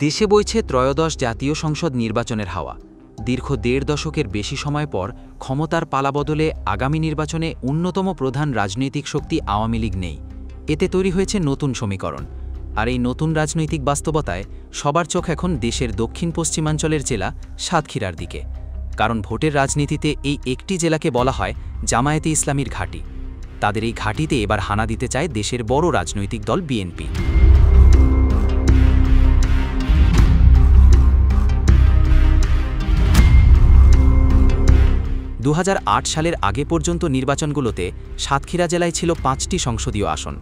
দেশে বইছে ত্রয়োদশ জাতীয় সংসদ নির্বাচনের হাওয়া। দীর্ঘ দেড় দশকের বেশি সময় পর ক্ষমতার পালাবদলে আগামী নির্বাচনে অন্যতম প্রধান রাজনৈতিক শক্তি আওয়ামী লীগ নেই। এতে তৈরি হয়েছে নতুন সমীকরণ। আর এই নতুন রাজনৈতিক বাস্তবতায় সবার চোখ এখন দেশের দক্ষিণ পশ্চিমাঞ্চলের জেলা সাতক্ষীরার দিকে। কারণ ভোটের রাজনীতিতে এই একটি জেলাকে বলা হয় জামায়াতে ইসলামীর ঘাঁটি। তাদের এই ঘাঁটিতে এবার হানা দিতে চায় দেশের বড় রাজনৈতিক দল বিএনপি। 2008 সালের আগে পর্যন্ত নির্বাচনগুলোতে সাতক্ষীরা জেলায় ছিল 5টি সংসদীয় আসন।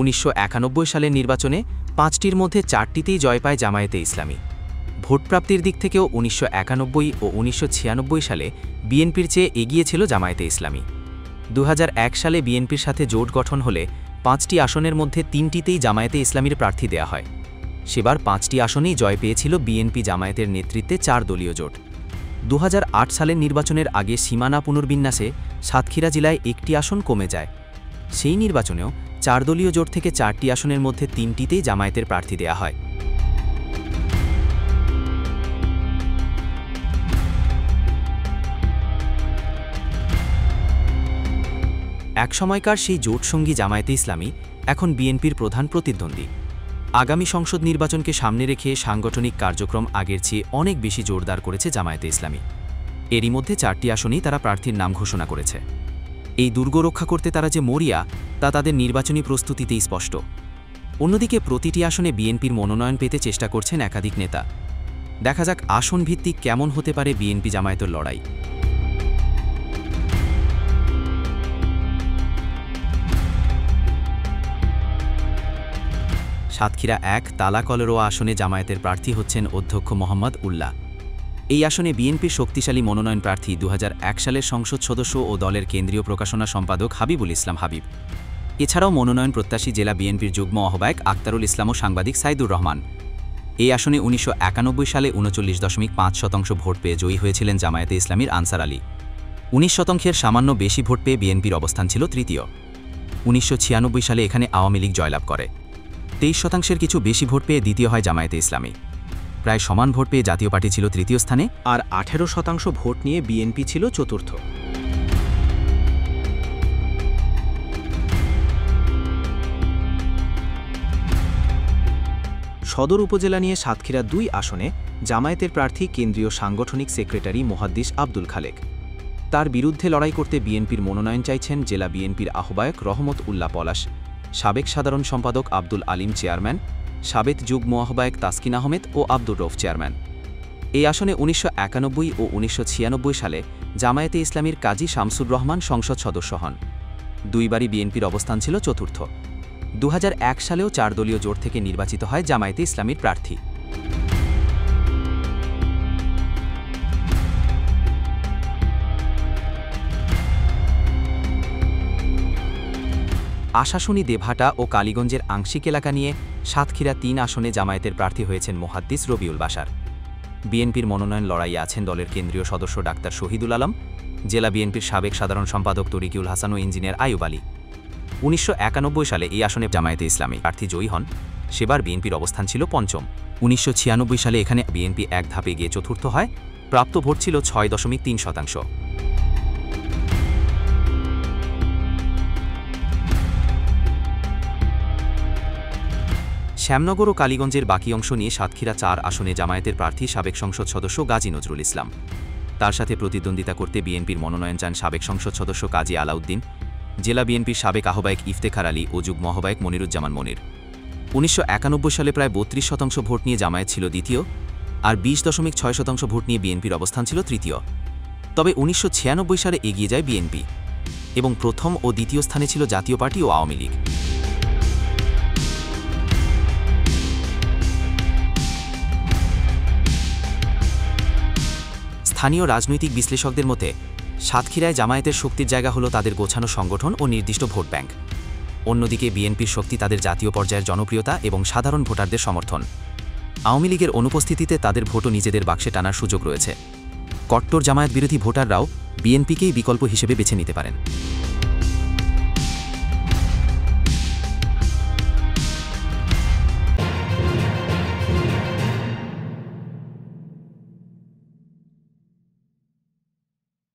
1991 সালের নির্বাচনে 5টির মধ্যে 4টিতেই জয় পায় জামায়াতে ইসলামী। ভোটপ্রাপ্তির দিক থেকেও 1991 ও 1996 সালে বিএনপির চেয়ে এগিয়ে ছিল জামায়াতে ইসলামী। 2001 সালে বিএনপির সাথে জোট গঠন হলে 5টি আসনের মধ্যে 3টিতেই জামায়াতে ইসলামীর প্রার্থী দেয়া হয়। সেবার 5টি আসনেই জয় পেয়েছিল বিএনপি জামায়াতের নেতৃত্বে 4 দলীয় জোট। 2008 সালের নির্বাচনের আগে সীমানা পুনর্বিন্যাসে সাতক্ষীরা জেলায় একটি আসন কমে যায়। সেই নির্বাচনেও 4 দলীয় জোট থেকে 4টি আসনের মধ্যে 3টিতেই জামায়াতের প্রার্থী দেয়া হয়। এক সময়কার সেই জোটসঙ্গী জামায়াতে ইসলামী এখন বিএনপির প্রধান প্রতিদ্বন্দ্বী। আগামী সংসদ নির্বাচনকে সামনে রেখে সাংগঠনিক কার্যক্রম আগের চেয়ে অনেক বেশি জোরদার করেছে জামায়াতে ইসলামী। এরই মধ্যে 4টি আসনেই তারা প্রার্থীর নাম ঘোষণা করেছে। এই দুর্গ রক্ষা করতে তারা যে মরিয়া তা তাদের নির্বাচনী প্রস্তুতিতেই স্পষ্ট। অন্যদিকে প্রতিটি আসনে বিএনপির মনোনয়ন পেতে চেষ্টা করছেন একাধিক নেতা। দেখা যাক আসন ভিত্তিক কেমন হতে পারে বিএনপি জামায়াতের লড়াই। সাতক্ষীরা 1 তালাকলেরোয়া আসনে জামায়াতের প্রার্থী হচ্ছেন অধ্যক্ষ মোহাম্মদ উল্লাহ। এই আসনে বিএনপির শক্তিশালী মনোনয়ন প্রার্থী 2001 সালের সংসদ সদস্য ও দলের কেন্দ্রীয় প্রকাশনা সম্পাদক হাবিবুল ইসলাম হাবিব। এছাড়াও মনোনয়ন প্রত্যাশী জেলা বিএনপির যুগ্ম আহ্বায়ক আক্তারুল ইসলাম ও সাংবাদিক সাইদুর রহমান। এই আসনে 1991 সালে 39.5% ভোট পেয়ে জয়ী হয়েছিলেন জামায়াতে ইসলামীর আনসার আলী। 19% সামান্য বেশি ভোট পেয়ে বিএনপির অবস্থান ছিল তৃতীয়। 1996 সালে এখানে আওয়ামী লীগ জয়লাভ করে। 23% কিছু বেশি ভোট পেয়ে দ্বিতীয় হয় জামায়াতে ইসলামী। প্রায় সমান ভোট পেয়ে জাতীয় পার্টি ছিল তৃতীয় স্থানে, আর 18% ভোট নিয়ে বিএনপি ছিল চতুর্থ। সদর উপজেলা নিয়ে সাতক্ষীরা 2 আসনে জামায়াতের প্রার্থী কেন্দ্রীয় সাংগঠনিক সেক্রেটারি মুহাদ্দিস আব্দুল খালেক। তার বিরুদ্ধে লড়াই করতে বিএনপির মনোনয়ন চাইছেন জেলা বিএনপির আহ্বায়ক রহমত উল্লাহ পলাশ, সাবেক সাধারণ সম্পাদক আব্দুল আলিম চেয়ারম্যান, সাবেক যুগ্ম আহ্বায়ক তাসকিন আহমেদ ও আব্দুর রৌফ চেয়ারম্যান। এই আসনে 1991 ও 1996 সালে জামায়াতে ইসলামীর কাজী শামসুর রহমান সংসদ সদস্য হন। 2 বারই বিএনপির অবস্থান ছিল চতুর্থ। 2001 সালেও 4 দলীয় জোট থেকে নির্বাচিত হয় জামায়াতে ইসলামীর প্রার্থী। আশাশুনি দেভাটা ও কালীগঞ্জের আংশিক এলাকা নিয়ে সাতক্ষীরা 3 আসনে জামায়াতের প্রার্থী হয়েছেন মুহাদ্দিস রবিউল বাশার। বিএনপির মনোনয়ন লড়াইয়ে আছেন দলের কেন্দ্রীয় সদস্য ডাক্তার শহীদুল আলম, জেলা বিএনপির সাবেক সাধারণ সম্পাদক তরিকুল হাসান ও ইঞ্জিনিয়ার আয়ুব আলী। 1991 সালে এই আসনে জামায়াতে ইসলামী প্রার্থী জয়ী হন। সেবার বিএনপির অবস্থান ছিল পঞ্চম। 1996 সালে এখানে বিএনপি এক ধাপে গিয়ে চতুর্থ হয়। প্রাপ্ত ভোট ছিল 6.3%। শ্যামনগর ও কালীগঞ্জের বাকি অংশ নিয়ে সাতক্ষীরা 4 আসনে জামায়াতের প্রার্থী সাবেক সংসদ সদস্য গাজী নজরুল ইসলাম। তার সাথে প্রতিদ্বন্দ্বিতা করতে বিএনপির মনোনয়ন চান সাবেক সংসদ সদস্য কাজী আলাউদ্দিন, জেলা বিএনপির সাবেক আহ্বায়ক ইফতেখার আলী ও যুগ্ম আহ্বায়ক মনিরুজ্জামান মনির। 1991 সালে প্রায় 32% ভোট নিয়ে জামায়াত ছিল দ্বিতীয়, আর 20.6% ভোট নিয়ে বিএনপির অবস্থান ছিল তৃতীয়। তবে 1996 সালে এগিয়ে যায় বিএনপি এবং প্রথম ও দ্বিতীয় স্থানে ছিল জাতীয় পার্টি ও আওয়ামী লীগ। স্থানীয় রাজনৈতিক বিশ্লেষকদের মতে সাতক্ষীরায় জামায়াতের শক্তির জায়গা হলো তাদের গোছানো সংগঠন ও নির্দিষ্ট ভোট ব্যাংক। অন্যদিকে বিএনপির শক্তি তাদের জাতীয় পর্যায়ের জনপ্রিয়তা এবং সাধারণ ভোটারদের সমর্থন। আওয়ামী লীগের অনুপস্থিতিতে তাদের ভোটও নিজেদের বাক্সে টানার সুযোগ রয়েছে। কট্টর জামায়াত বিরোধী ভোটাররাও বিএনপিকেই বিকল্প হিসেবে বেছে নিতে পারেন।